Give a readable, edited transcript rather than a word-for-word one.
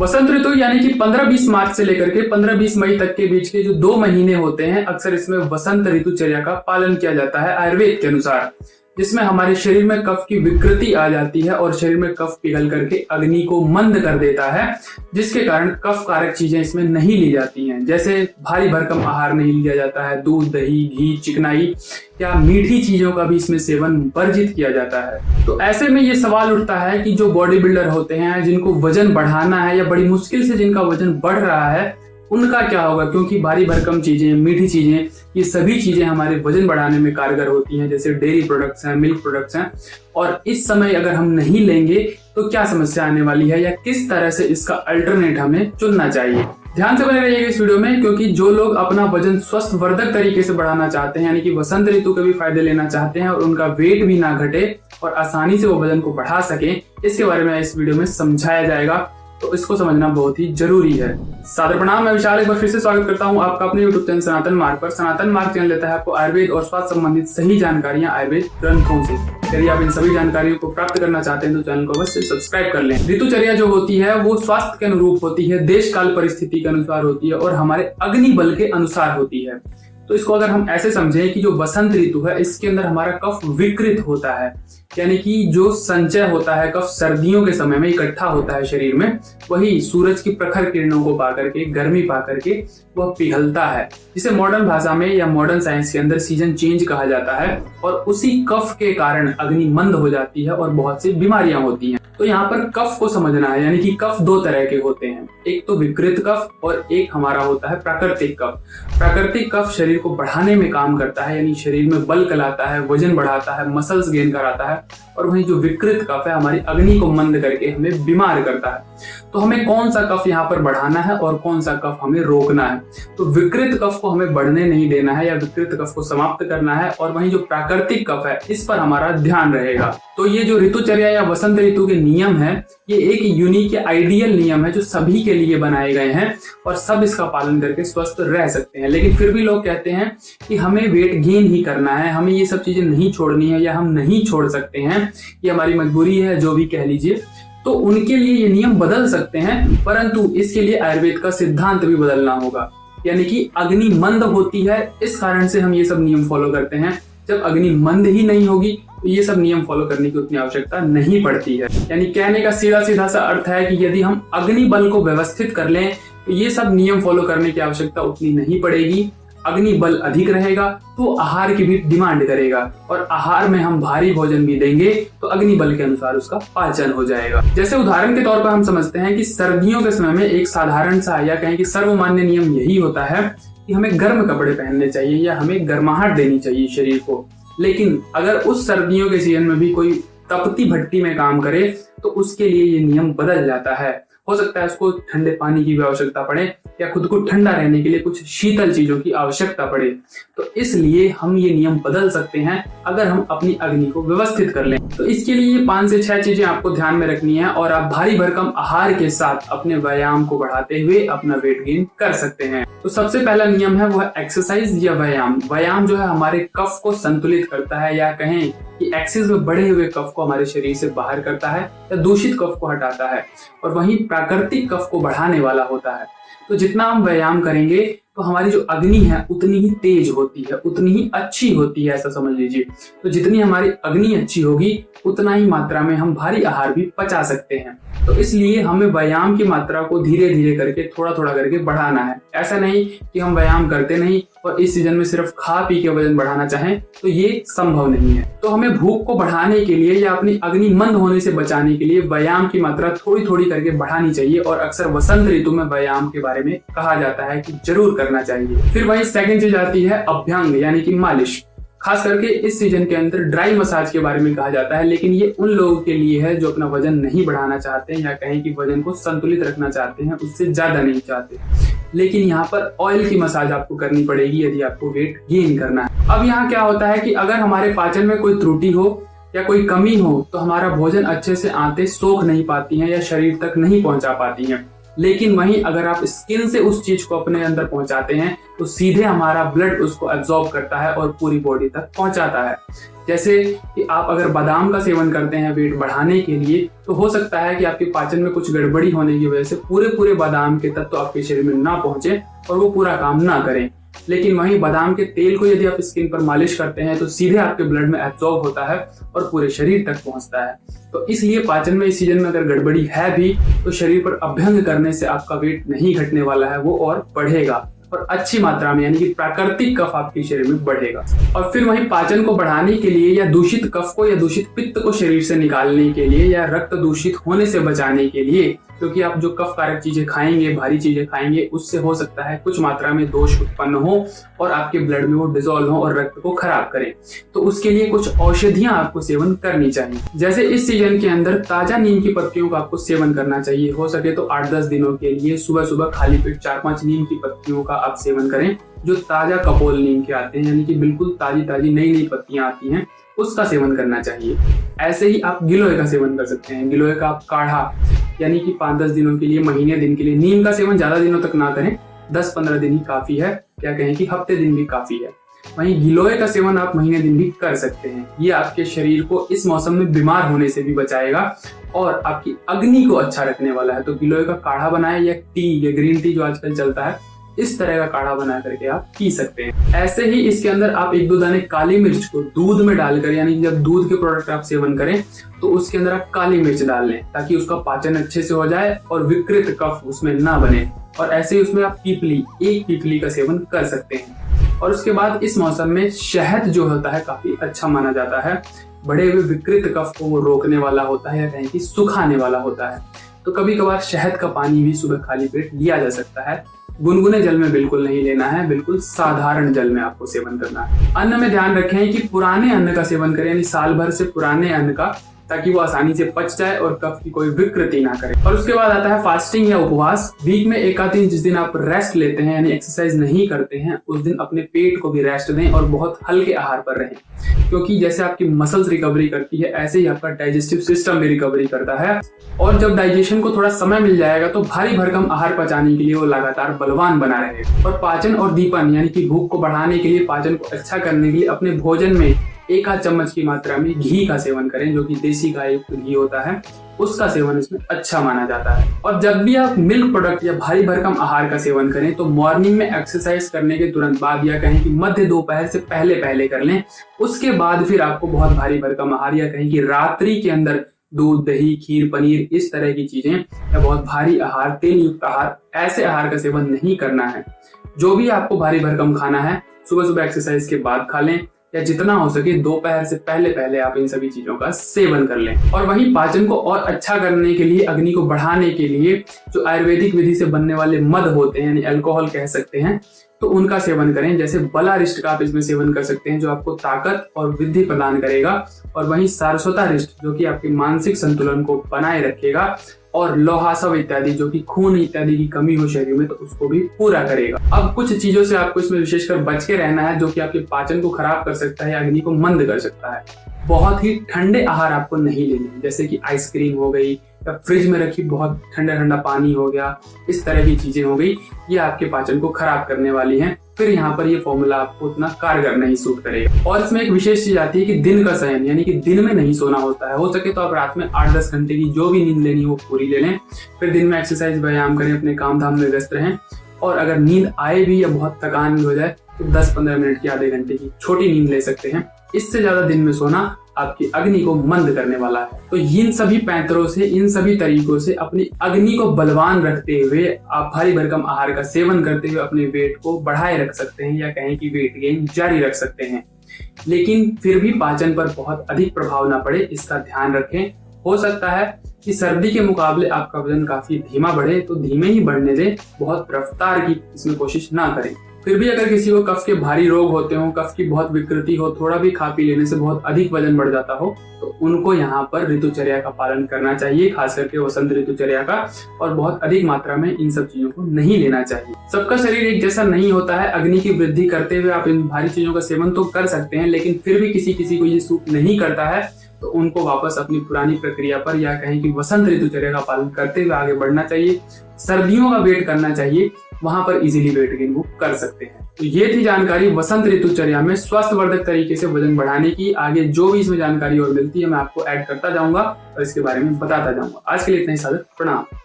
वसंत ऋतु यानी कि 15-20 मार्च से लेकर के 15-20 मई तक के बीच के जो 2 महीने होते हैं, अक्सर इसमें वसंत ऋतुचर्या का पालन किया जाता है आयुर्वेद के अनुसार, जिसमें हमारे शरीर में कफ की विकृति आ जाती है और शरीर में कफ पिघल करके अग्नि को मंद कर देता है, जिसके कारण कफ कारक चीजें इसमें नहीं ली जाती हैं। जैसे भारी भरकम आहार नहीं लिया जाता है, दूध, दही, घी, चिकनाई या मीठी चीजों का भी इसमें सेवन वर्जित किया जाता है। तो ऐसे में ये सवाल उठता है कि जो बॉडी बिल्डर होते हैं, जिनको वजन बढ़ाना है या बड़ी मुश्किल से जिनका वजन बढ़ रहा है, उनका क्या होगा? क्योंकि भारी भरकम चीजें, मीठी चीजें, ये सभी चीजें हमारे वजन बढ़ाने में कारगर होती हैं, जैसे डेयरी प्रोडक्ट्स हैं, मिल्क प्रोडक्ट्स हैं। और इस समय अगर हम नहीं लेंगे तो क्या समस्या आने वाली है या किस तरह से इसका अल्टरनेट हमें चुनना चाहिए? ध्यान से बने रहिएगा इस वीडियो में, क्योंकि जो लोग अपना वजन स्वस्थ वर्धक तरीके से बढ़ाना चाहते हैं, यानी कि वसंत ऋतु के भी फायदे लेना चाहते हैं और उनका वेट भी ना घटे और आसानी से वो वजन को बढ़ा सके, इसके बारे में इस वीडियो में समझाया जाएगा। तो इसको समझना बहुत ही जरूरी है। सादर प्रणाम, मैं विशाल एक बार फिर से स्वागत करता हूं आपका अपने यूट्यूब चैनल सनातन मार्ग पर। सनातन मार्ग चैनल देता है आपको आयुर्वेद और स्वास्थ्य संबंधित सही जानकारियां आयुर्वेद ग्रंथों से। यदि आप इन सभी जानकारियों को प्राप्त करना चाहते हैं तो चैनल को अवश्य सब्सक्राइब कर लें। ऋतुचर्या जो होती है वो स्वास्थ्य के अनुरूप होती है, देश काल परिस्थिति के अनुसार होती है और हमारे अग्नि बल के अनुसार होती है। तो इसको अगर हम ऐसे समझें कि जो वसंत ऋतु है, इसके अंदर हमारा कफ विकृत होता है, यानी कि जो संचय होता है कफ सर्दियों के समय में इकट्ठा होता है शरीर में, वही सूरज की प्रखर किरणों को पा करके, गर्मी पा करके वह पिघलता है, जिसे मॉडर्न भाषा में या मॉडर्न साइंस के अंदर सीजन चेंज कहा जाता है। और उसी कफ के कारण अग्नि मंद हो जाती है और बहुत सी बीमारियां होती हैं। तो यहाँ पर कफ को समझना है, यानी कि कफ दो तरह के होते हैं, एक तो विकृत कफ और एक हमारा होता है प्राकृतिक कफ। प्राकृतिक कफ शरीर को बढ़ाने में काम करता है, यानी शरीर में बल लाता है, वजन बढ़ाता है, मसल्स गेन कराता है। और वही जो विकृत कफ है हमारी अग्नि को मंद करके हमें बीमार करता है। तो हमें कौन सा कफ यहाँ पर बढ़ाना है और कौन सा कफ हमें रोकना है? तो विकृत कफ को हमें बढ़ने नहीं देना है या विकृत कफ को समाप्त करना है, और वही जो प्राकृतिक कफ है इस पर हमारा ध्यान रहेगा। तो ये जो ऋतुचर्या या वसंत ऋतु के नियम है, ये एक यूनिक या आइडियल नियम है जो सभी के लिए बनाए गए हैं और सब इसका पालन करके स्वस्थ रह सकते हैं। लेकिन फिर भी लोग कहते हैं कि हमें वेट गेन ही करना है, हमें ये सब चीजें नहीं छोड़नी है या हम नहीं छोड़ सकते हैं, ये हमारी मजबूरी है, जो भी कह लीजिए। तो उनके लिए ये नियम बदल सकते हैं, परंतु इसके लिए आयुर्वेद का सिद्धांत भी बदलना होगा। यानी कि अग्नि मंद होती है, इस कारण से हम ये सब नियम फॉलो करते हैं। जब अग्नि मंद ही नहीं होगी तो ये सब नियम फॉलो करने की उतनी आवश्यकता नहीं पड़ती है। यानी कहने का सीधा सीधा सा अर्थ है कि यदि हम अग्नि बल को व्यवस्थित कर लें तो ये सब नियम फॉलो करने की आवश्यकता उतनी नहीं पड़ेगी। अग्नि बल अधिक रहेगा तो आहार की भी डिमांड करेगा, और आहार में हम भारी भोजन भी देंगे तो अग्नि बल के अनुसार उसका पाचन हो जाएगा। जैसे उदाहरण के तौर पर हम समझते हैं कि सर्दियों के समय में एक साधारण सा या कहें कि सर्वमान्य नियम यही होता है कि हमें गर्म कपड़े पहनने चाहिए या हमें गर्माहट देनी चाहिए शरीर को। लेकिन अगर उस सर्दियों के सीजन में भी कोई तपती भट्टी में काम करे तो उसके लिए ये नियम बदल जाता है। हो सकता है उसको ठंडे पानी की भी आवश्यकता पड़े या खुद को ठंडा रहने के लिए कुछ शीतल चीजों की आवश्यकता पड़े। तो इसलिए हम ये नियम बदल सकते हैं अगर हम अपनी अग्नि को व्यवस्थित कर लें। तो इसके लिए ये 5 से 6 चीजें आपको ध्यान में रखनी है और आप भारी भरकम आहार के साथ अपने व्यायाम को बढ़ाते हुए अपना वेट गेन कर सकते हैं। तो सबसे पहला नियम है वो है एक्सरसाइज या व्यायाम। व्यायाम जो है हमारे कफ को संतुलित करता है, या कहें कि एक्सेस में बढ़े हुए कफ को हमारे शरीर से बाहर करता है या दूषित कफ को हटाता है, और वहीं प्राकृतिक कफ को बढ़ाने वाला होता है। तो जितना हम व्यायाम करेंगे तो हमारी जो अग्नि है उतनी ही तेज होती है, उतनी ही अच्छी होती है, ऐसा समझ लीजिए। तो जितनी हमारी अग्नि अच्छी होगी उतना ही मात्रा में हम भारी आहार भी पचा सकते हैं। तो इसलिए हमें व्यायाम की मात्रा को धीरे धीरे करके, थोड़ा थोड़ा करके बढ़ाना है। ऐसा नहीं कि हम व्यायाम करते नहीं और इस सीजन में सिर्फ खा पी के वजन बढ़ाना चाहें, तो ये संभव नहीं है। तो हमें भूख को बढ़ाने के लिए या अपनी अग्नि मंद होने से बचाने के लिए व्यायाम की मात्रा थोड़ी थोड़ी करके बढ़ानी चाहिए, और अक्सर वसंत ऋतु में व्यायाम के बारे में कहा जाता है कि जरूर करना चाहिए। फिर वही सेकंड चीज आती है अभ्यंग, यानी कि मालिश। खास करके इस सीजन के अंदर ड्राई मसाज के बारे में कहा जाता है, लेकिन ये उन लोगों के लिए है जो अपना वजन नहीं बढ़ाना चाहते हैं या कहें कि वजन को संतुलित रखना चाहते हैं, उससे ज्यादा नहीं चाहते। लेकिन यहाँ पर ऑयल की मसाज आपको करनी पड़ेगी यदि आपको वेट गेन करना है। अब यहाँ क्या होता है कि अगर हमारे पाचन में कोई त्रुटि हो या कोई कमी हो तो हमारा भोजन अच्छे से आंतें सोख नहीं पाती हैं या शरीर तक नहीं पहुंचा पाती हैं। लेकिन वहीं अगर आप स्किन से उस चीज को अपने अंदर पहुंचाते हैं तो सीधे हमारा ब्लड उसको एब्जॉर्ब करता है और पूरी बॉडी तक पहुंचाता है। जैसे कि आप अगर बादाम का सेवन करते हैं वेट बढ़ाने के लिए, तो हो सकता है कि आपके पाचन में कुछ गड़बड़ी होने की वजह से पूरे बादाम के तत्व आपके शरीर में ना पहुंचे और वो पूरा काम ना करें। लेकिन वहीं बादाम के तेल को यदि आप स्किन पर मालिश करते हैं तो सीधे आपके ब्लड में एब्जॉर्ब होता है और पूरे शरीर तक पहुंचता है। तो इसलिए पाचन में इस सीजन में अगर गड़बड़ी है भी तो शरीर पर अभ्यंग करने से आपका वेट नहीं घटने वाला है, वो और बढ़ेगा और अच्छी मात्रा में, यानी कि प्राकृतिक कफ आपके शरीर में बढ़ेगा। और फिर वहीं पाचन को बढ़ाने के लिए या दूषित कफ को या दूषित पित्त को शरीर से निकालने के लिए या रक्त दूषित होने से बचाने के लिए, क्योंकि आप जो कफ कारक चीजें खाएंगे, भारी चीजें खाएंगे, उससे हो सकता है कुछ मात्रा में दोष उत्पन्न हो और आपके ब्लड में वो डिसॉल्व हो और रक्त को खराब करें। तो उसके लिए कुछ औषधियां आपको सेवन करनी चाहिए। जैसे इस सीजन के अंदर ताजा नीम की पत्तियों का आपको सेवन करना चाहिए। हो सके तो 8-10 दिनों के लिए सुबह सुबह खाली पेट 4-5 नीम की पत्तियों का आप सेवन करें, जो ताजा कपोल नीम के आते हैं, यानी कि बिल्कुल ताजी नई पत्तियां आती हैं, उसका सेवन करना चाहिए। ऐसे ही आप गिलोय का सेवन कर सकते हैं। गिलोय का आप काढ़ा, यानी कि 5-10 दिनों के लिए, महीने दिन के लिए। नीम का सेवन ज्यादा दिनों तक ना करें, 10-15 दिन ही काफी है, या कहें कि हफ्ते दिन भी काफी है। वहीं गिलोय का सेवन आप महीने दिन भी कर सकते हैं। ये आपके शरीर को इस मौसम में बीमार होने से भी बचाएगा और आपकी अग्नि को अच्छा रखने वाला है। तो गिलोय का काढ़ा बनाए या टी या ग्रीन टी जो आजकल चलता है, इस तरह का काढ़ा बना करके आप पी सकते हैं। ऐसे ही इसके अंदर आप 1-2 दाने काली मिर्च को दूध में डालकर, यानी जब दूध के प्रोडक्ट आप सेवन करें तो उसके अंदर आप काली मिर्च डाल लें, ताकि उसका पाचन अच्छे से हो जाए और विकृत कफ उसमें ना बने। और ऐसे ही उसमें आप एक पीपली का सेवन कर सकते हैं। और उसके बाद इस मौसम में शहद जो होता है काफी अच्छा माना जाता है। बढ़े हुए विकृत कफ को वो रोकने वाला होता है, या कहें कि सुखाने वाला होता है। तो कभी कभार शहद का पानी भी सुबह खाली पेट लिया जा सकता है। गुनगुने जल में बिल्कुल नहीं लेना है, बिल्कुल साधारण जल में आपको सेवन करना है। अन्न में ध्यान रखें कि पुराने अन्न का सेवन करें, यानी साल भर से पुराने अन्न का, ताकि वो आसानी से पच जाए और कफ की कोई विकृति ना करे। और उसके बाद आता है फास्टिंग या उपवास। वीक में एक आध दिन जिस दिन आप रेस्ट लेते हैं, यानी एक्सरसाइज नहीं करते हैं, उस दिन अपने पेट को भी रेस्ट दें और बहुत हल्के आहार पर रहें, क्योंकि जैसे आपकी मसल्स रिकवरी करती है ऐसे ही आपका डाइजेस्टिव सिस्टम भी रिकवरी करता है। और जब डाइजेशन को थोड़ा समय मिल जाएगा तो भारी भरकम आहार पचाने के लिए वो लगातार बलवान बना रहेगा। और पाचन और दीपन, यानी कि भूख को बढ़ाने के लिए, पाचन को अच्छा करने के लिए अपने भोजन में 1 चम्मच की मात्रा में घी का सेवन करें, जो कि देसी गाय युक्त घी होता है, उसका सेवन इसमें अच्छा माना जाता है। और जब भी आप मिल्क प्रोडक्ट या भारी भरकम आहार का सेवन करें तो मॉर्निंग में एक्सरसाइज करने के तुरंत बाद, या कहें कि मध्य दोपहर से पहले कर लें। उसके बाद फिर आपको बहुत भारी भरकम आहार, या कहें कि रात्रि के अंदर दूध, दही, खीर, पनीर, इस तरह की चीजें या बहुत भारी आहार, तेल युक्त आहार, ऐसे आहार का सेवन नहीं करना है। जो भी आपको भारी भरकम खाना है सुबह सुबह एक्सरसाइज के बाद खा लें, या जितना हो सके दोपहर से पहले आप इन सभी चीजों का सेवन कर लें। और वहीं पाचन को और अच्छा करने के लिए, अग्नि को बढ़ाने के लिए, जो आयुर्वेदिक विधि से बनने वाले मद होते हैं, यानी अल्कोहल कह सकते हैं, तो उनका सेवन करें। जैसे बलारिष्ट का आप इसमें सेवन कर सकते हैं, जो आपको ताकत और वृद्धि प्रदान करेगा। और वहीं सारस्वतारिष्ट, जो कि आपके मानसिक संतुलन को बनाए रखेगा। और लौहासव इत्यादि, जो कि खून इत्यादि की कमी हो शरीर में, तो उसको भी पूरा करेगा। अब कुछ चीजों से आपको इसमें विशेषकर बच के रहना है, जो कि आपके पाचन को खराब कर सकता है, अग्नि को मंद कर सकता है। बहुत ही ठंडे आहार आपको नहीं लेने, जैसे कि आइसक्रीम हो गई, या फ्रिज में रखी बहुत ठंडा पानी हो गया, इस तरह की चीजें हो गई, ये आपके पाचन को खराब करने वाली हैं। फिर यहाँ पर ये फॉर्मूला आपको उतना कारगर नहीं सूट करेगा। और इसमें एक विशेष चीज आती है कि दिन का शयन, यानी कि दिन में नहीं सोना होता है। हो सके तो आप रात में 8-10 घंटे की जो भी नींद लेनी हो पूरी ले लें। फिर दिन में एक्सरसाइज, व्यायाम करें, अपने काम धाम में व्यस्त रहें। और अगर नींद आए भी या बहुत थकान भी हो जाए तो 10-15 मिनट की, आधे घंटे की छोटी नींद ले सकते हैं। इससे ज्यादा दिन में सोना आपकी अग्नि को मंद करने वाला है। तो इन सभी पैंतरों से, इन सभी तरीकों से अपनी अग्नि को बलवान रखते हुए आप भारी भरकम आहार का सेवन करते हुए अपने वेट को बढ़ाए रख सकते हैं, या कहें कि वेट गेन जारी रख सकते हैं। लेकिन फिर भी पाचन पर बहुत अधिक प्रभाव ना पड़े, इसका ध्यान रखें। हो सकता है कि सर्दी के मुकाबले आपका वजन काफी धीमा बढ़े, तो धीमे ही बढ़ने दें, बहुत रफ्तार की इसमें कोशिश ना करें। फिर भी अगर किसी को कफ के भारी रोग होते हो, कफ की बहुत विकृति हो, थोड़ा भी खा पी लेने से बहुत अधिक वजन बढ़ जाता हो, तो उनको यहाँ पर ऋतुचर्या का पालन करना चाहिए, खास करके वसंत ऋतुचर्या का। और बहुत अधिक मात्रा में इन सब चीजों को नहीं लेना चाहिए। सबका शरीर एक जैसा नहीं होता है। अग्नि की वृद्धि करते हुए आप इन भारी चीजों का सेवन तो कर सकते हैं, लेकिन फिर भी किसी को ये सूट नहीं करता है, तो उनको वापस अपनी पुरानी प्रक्रिया पर या कहें कि वसंत ऋतुचर्या का पालन करते हुए आगे बढ़ना चाहिए। सर्दियों का वेट करना चाहिए, वहां पर इजीली वेट गेन वो कर सकते हैं। तो ये थी जानकारी वसंत ऋतुचर्या में स्वास्थ्यवर्धक तरीके से वजन बढ़ाने की। आगे जो भी इसमें जानकारी और मिलती है मैं आपको ऐड करता जाऊंगा और इसके बारे में बताता जाऊंगा। आज के लिए इतना ही सादर, प्रणाम।